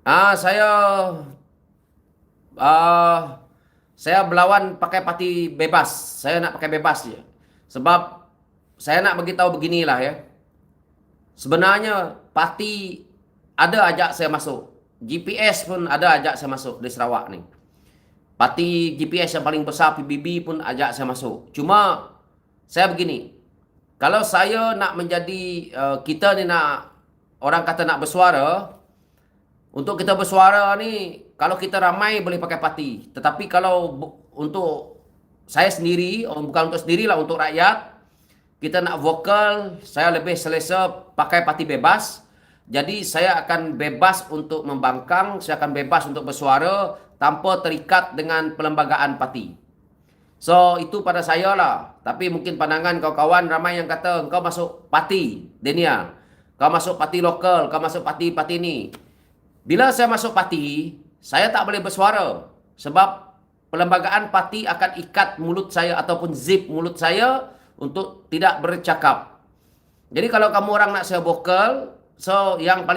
Saya ah, saya berlawan pakai parti bebas. Saya nak pakai bebas je. Sebab saya nak beritahu beginilah ya. Sebenarnya parti ada ajak saya masuk. GPS pun ada ajak saya masuk di Sarawak ni. Parti GPS yang paling besar PBB pun ajak saya masuk. Cuma saya begini, kalau saya nak menjadi kita ni nak orang kata nak bersuara, untuk kita bersuara ni kalau kita ramai boleh pakai parti. Tetapi kalau untuk saya sendiri, bukan untuk sendirilah, untuk rakyat, kita nak vokal, saya lebih selesa pakai parti bebas. Jadi saya akan bebas untuk membangkang, saya akan bebas untuk bersuara tanpa terikat dengan perlembagaan parti. So itu pada saya lah. Tapi mungkin pandangan kawan-kawan ramai yang kata kau masuk parti, Daniel. Kau masuk parti lokal, kau masuk parti-parti ni. Bila saya masuk parti, saya tak boleh bersuara. Sebab perlembagaan parti akan ikat mulut saya ataupun zip mulut saya untuk tidak bercakap. Jadi kalau kamu orang nak saya vokal, so yang paling